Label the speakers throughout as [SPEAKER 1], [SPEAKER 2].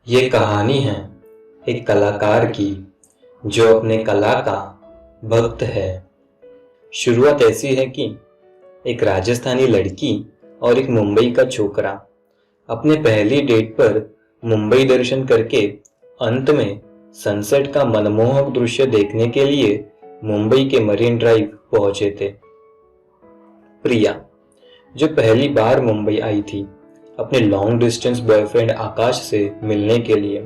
[SPEAKER 1] ये कहानी है एक कलाकार की जो अपने कला का भक्त है। शुरुआत ऐसी है कि एक राजस्थानी लड़की और एक मुंबई का छोकरा अपने पहली डेट पर मुंबई दर्शन करके अंत में सनसेट का मनमोहक दृश्य देखने के लिए मुंबई के मरीन ड्राइव पहुंचे थे। प्रिया, जो पहली बार मुंबई आई थी अपने लॉन्ग डिस्टेंस बॉयफ्रेंड आकाश से मिलने के लिए,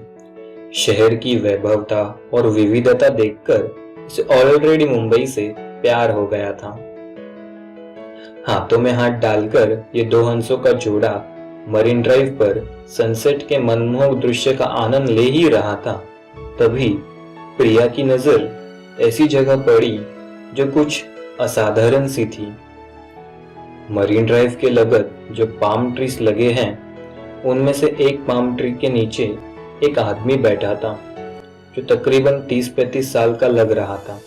[SPEAKER 1] शहर की वैभवता और विविधता देखकर उसे ऑलरेडी मुंबई से प्यार हो गया था। हाथों में हाथ डालकर ये दो हंसों का जोड़ा मरीन ड्राइव पर सनसेट के मनमोहक दृश्य का आनंद ले ही रहा था, तभी प्रिया की नजर ऐसी जगह पड़ी जो कुछ असाधारण सी थी। मरीन ड्राइव के लगत जो पाम ट्रीज लगे हैं, उनमें से एक पाम ट्री के नीचे एक आदमी बैठा था जो तकरीबन 30-35 साल का लग रहा था।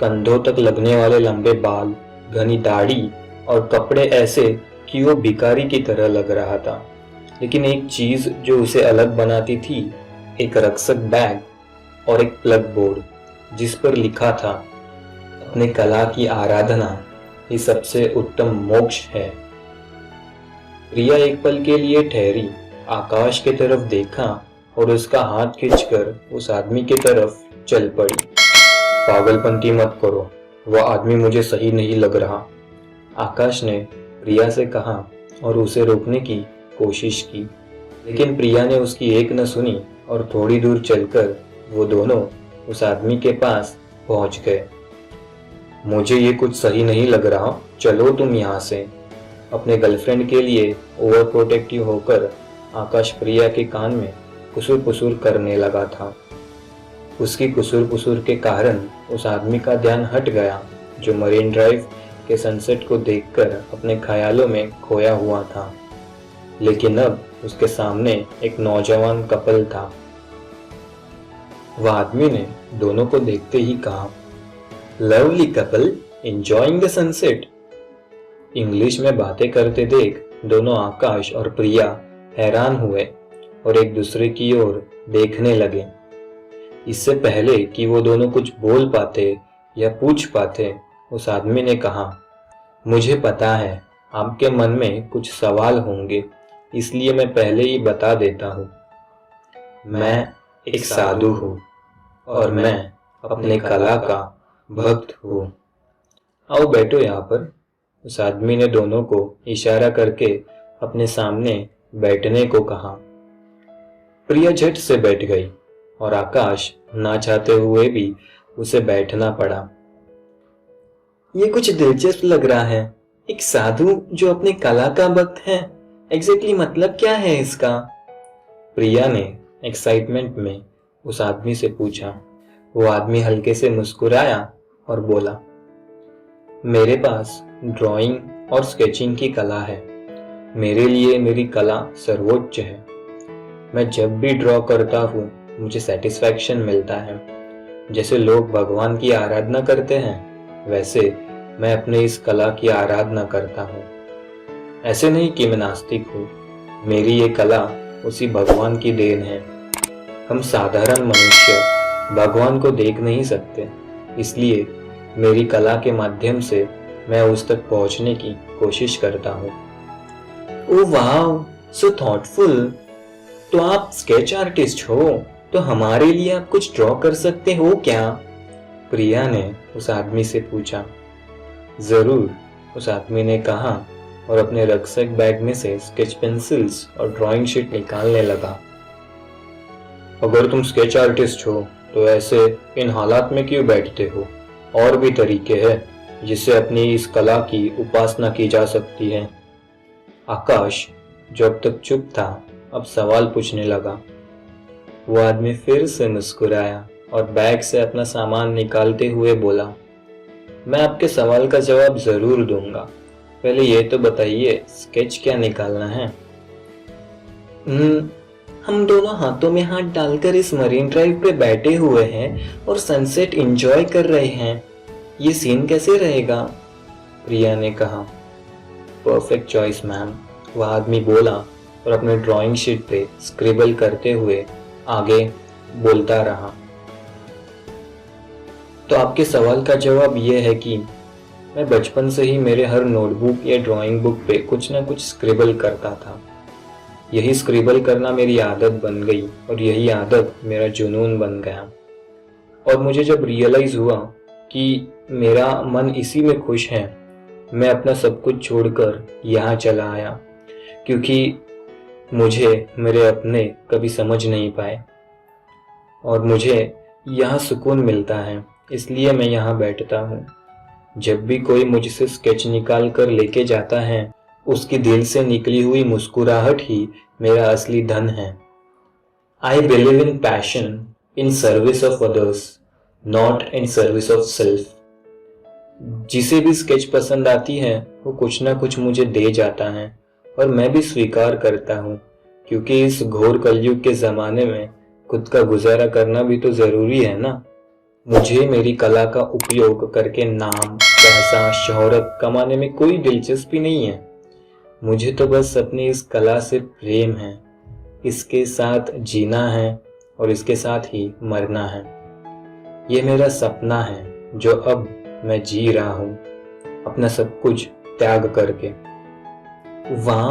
[SPEAKER 1] कंधों तक लगने वाले लंबे बाल, घनी दाढ़ी और कपड़े ऐसे कि वो भिखारी की तरह लग रहा था। लेकिन एक चीज जो उसे अलग बनाती थी, एक रक्षक बैग और एक प्लग बोर्ड जिस पर लिखा था, अपने कला की आराधना ही सबसे उत्तम मोक्ष है। प्रिया एक पल के लिए ठहरी, आकाश की तरफ देखा और उसका हाथ खींचकर उस आदमी की तरफ चल पड़ी। पागलपंती मत करो, वह आदमी मुझे सही नहीं लग रहा, आकाश ने प्रिया से कहा और उसे रोकने की कोशिश की। लेकिन प्रिया ने उसकी एक न सुनी और थोड़ी दूर चलकर वो दोनों उस आदमी के पास पहुंच गए। मुझे ये कुछ सही नहीं लग रहा, चलो तुम यहाँ से। अपने गर्लफ्रेंड के लिए ओवर प्रोटेक्टिव होकर आकाश प्रिया के कान में कुसुर पुसुर करने लगा था। उसकी कुसुर पुसुर के कारण उस आदमी का ध्यान हट गया जो मरीन ड्राइव के सनसेट को देखकर अपने ख्यालों में खोया हुआ था। लेकिन अब उसके सामने एक नौजवान कपल था। वह आदमी ने दोनों को देखते ही कहा, lovely couple enjoying the sunset. English में बातें करते देख दोनों आकाश और प्रिया हैरान हुए और एक दूसरे की ओर देखने लगे। इससे पहले कि वो दोनों कुछ बोल पाते या पूछ पाते, उस आदमी ने कहा, मुझे पता है आपके मन में कुछ सवाल होंगे, इसलिए मैं पहले ही बता देता हूँ। मैं एक साधु हूँ और मैं अपने कला का भक्त हूँ। आओ बैठो यहाँ पर। उस आदमी ने दोनों को इशारा करके अपने सामने बैठने को कहा। प्रिया झट से बैठ गई और आकाश ना चाहते हुए भी उसे बैठना पड़ा। ये कुछ दिलचस्प लग रहा है, एक साधु जो अपने कला का भक्त है, एग्जैक्टली मतलब क्या है इसका? प्रिया ने एक्साइटमेंट में उस आदमी से पूछा। वो आदमी हल्के से मुस्कुराया और बोला, मेरे पास ड्राइंग और स्केचिंग की कला है। मेरे लिए मेरी कला सर्वोच्च है। मैं जब भी ड्रॉ करता हूँ मुझे सेटिस्फैक्शन मिलता है। जैसे लोग भगवान की आराधना करते हैं, वैसे मैं अपने इस कला की आराधना करता हूँ। ऐसे नहीं कि मैं नास्तिक हूँ, मेरी ये कला उसी भगवान की देन है। हम साधारण मनुष्य भगवान को देख नहीं सकते, इसलिए मेरी कला के माध्यम से मैं उस तक पहुंचने की कोशिश करता हूँ। ओह वाह, सो थॉटफुल। तो आप स्केच आर्टिस्ट हो, तो हमारे लिए आप कुछ ड्रॉ कर सकते हो क्या? प्रिया ने उस आदमी से पूछा। जरूर, उस आदमी ने कहा और अपने रक्षक बैग में से स्केच पेंसिल्स और ड्राइंग शीट निकालने लगा। अगर तुम स्केच आर्टिस्ट हो तो ऐसे इन हालात में क्यों बैठते हो? और भी तरीके हैं जिससे अपनी इस कला की उपासना की जा सकती है। आकाश, जो अब तक चुप था, अब सवाल पूछने लगा। वो आदमी फिर से मुस्कुराया और बैग से अपना सामान निकालते हुए बोला, मैं आपके सवाल का जवाब जरूर दूंगा। पहले ये तो बताइए, स्केच क्या निकालना है? हम दोनों हाथों में हाथ डालकर इस मरीन ड्राइव पे बैठे हुए हैं और सनसेट एंजॉय कर रहे हैं। ये सीन कैसे रहेगा? प्रिया ने कहा। परफेक्ट चॉइस मैम, वह आदमी बोला और अपने ड्राइंग शीट पे स्क्रिबल करते हुए आगे बोलता रहा। तो आपके सवाल का जवाब ये है कि मैं बचपन से ही मेरे हर नोटबुक या ड्राइंग बुक पे कुछ ना कुछ स्क्रिबल करता था। यही स्क्रिबल करना मेरी आदत बन गई और यही आदत मेरा जुनून बन गया। और मुझे जब रियलाइज हुआ कि मेरा मन इसी में खुश है, मैं अपना सब कुछ छोड़कर यहाँ चला आया, क्योंकि मुझे मेरे अपने कभी समझ नहीं पाए और मुझे यहाँ सुकून मिलता है, इसलिए मैं यहाँ बैठता हूँ। जब भी कोई मुझसे स्केच निकाल कर लेके जाता है, उसकी दिल से निकली हुई मुस्कुराहट ही मेरा असली धन है। I believe in passion in service of others, not in service of self. जिसे भी स्केच पसंद आती है वो कुछ ना कुछ मुझे दे जाता है और मैं भी स्वीकार करता हूँ, क्योंकि इस घोर कलयुग के ज़माने में खुद का गुजारा करना भी तो ज़रूरी है ना। मुझे मेरी कला का उपयोग करके नाम, पैसा, शोहरत कमाने में कोई दिलचस्पी नहीं है। मुझे तो बस अपनी इस कला से प्रेम है, इसके साथ जीना है और इसके साथ ही मरना है। ये मेरा सपना है जो अब मैं जी रहा हूँ, अपना सब कुछ त्याग करके। वाह,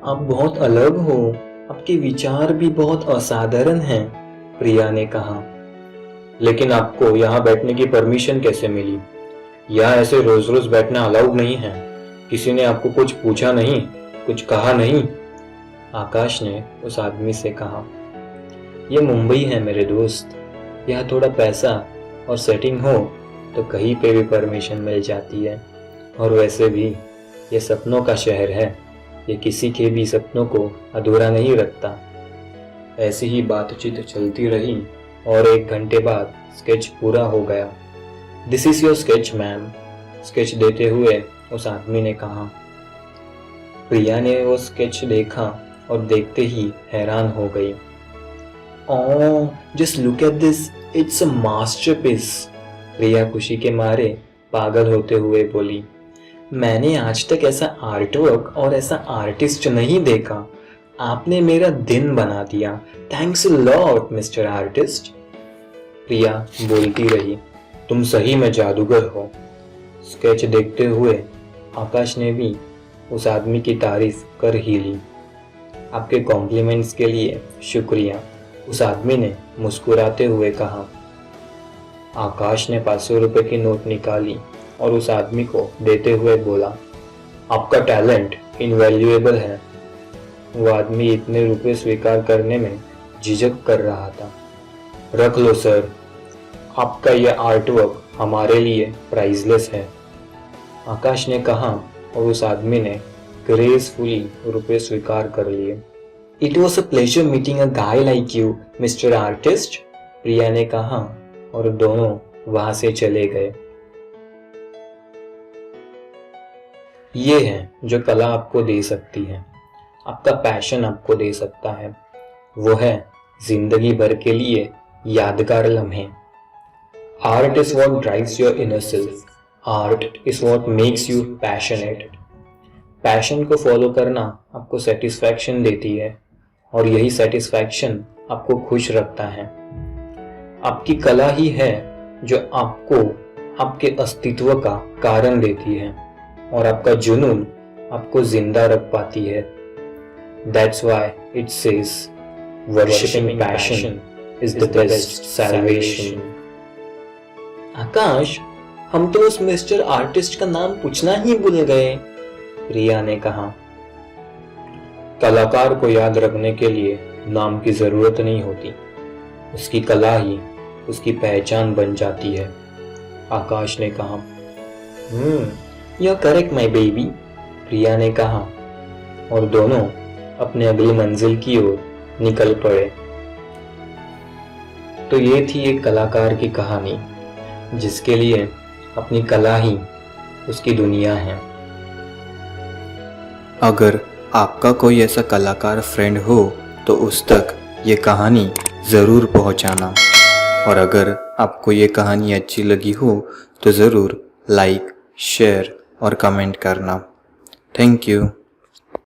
[SPEAKER 1] आप बहुत अलग हो, आपके विचार भी बहुत असाधारण हैं, प्रिया ने कहा। लेकिन आपको यहाँ बैठने की परमिशन कैसे मिली? यहाँ ऐसे रोज रोज बैठना अलाउड नहीं है। किसी ने आपको कुछ पूछा नहीं, कुछ कहा नहीं? आकाश ने उस आदमी से कहा। ये मुंबई है मेरे दोस्त, यहाँ थोड़ा पैसा और सेटिंग हो तो कहीं पे भी परमिशन मिल जाती है। और वैसे भी ये सपनों का शहर है, ये किसी के भी सपनों को अधूरा नहीं रखता। ऐसी ही बातचीत चलती रही और 1 घंटे बाद स्केच पूरा हो गया। This is your sketch ma'am, sketch देते हुए उस आदमी ने कहा। प्रिया ने वो स्केच देखा और देखते ही हैरान हो गई। Oh, just look at this, it's a masterpiece. Priya खुशी के मारे पागल होते हुए बोली, मैंने आज तक ऐसा आर्टवर्क और ऐसा आर्टिस्ट नहीं देखा। आपने मेरा दिन बना दिया। Thanks a lot mister artist. Priya बोलती रही, तुम सही में जादूगर हो। स्केच देखते हुए आकाश ने भी उस आदमी की तारीफ कर ही ली। आपके कॉम्प्लीमेंट्स के लिए शुक्रिया, उस आदमी ने मुस्कुराते हुए कहा। आकाश ने 500 रुपए की नोट निकाली और उस आदमी को देते हुए बोला, आपका टैलेंट इनवैल्यूएबल है। वो आदमी इतने रुपए स्वीकार करने में झिझक कर रहा था। रख लो सर, आपका यह आर्टवर्क हमारे लिए प्राइजलेस है, आकाश ने कहा और उस आदमी ने ग्रेसफुली रुपए स्वीकार कर लिए। It was a pleasure meeting a guy like you mister artist, Priya ने कहा और दोनों वहां से चले गए। ये है जो कला आपको दे सकती है, आपका पैशन आपको दे सकता है। वो है जिंदगी भर के लिए यादगार लम्हे। Art is what drives your inner self, art is what makes you passionate. Passion को फॉलो करना आपको सेटिस्फैक्शन देती है और यही सेटिस्फैक्शन आपको खुश रखता है। आपकी कला ही है जो आपको आपके अस्तित्व का कारण देती है और आपका जुनून आपको जिंदा रख पाती है। That's why it says worshipping passion is the best salvation. आकाश, हम तो उस मिस्टर आर्टिस्ट का नाम पूछना ही भूल गए, प्रिया ने कहा। कलाकार को याद रखने के लिए नाम की जरूरत नहीं होती, उसकी कला ही उसकी पहचान बन जाती है, आकाश ने कहा। You're correct my baby, प्रिया ने कहा और दोनों अपने अगली मंजिल की ओर निकल पड़े। तो ये थी एक कलाकार की कहानी जिसके लिए अपनी कला ही उसकी दुनिया है।
[SPEAKER 2] अगर आपका कोई ऐसा कलाकार फ्रेंड हो तो उस तक ये कहानी ज़रूर पहुंचाना, और अगर आपको ये कहानी अच्छी लगी हो तो ज़रूर लाइक, शेयर और कमेंट करना। Thank you.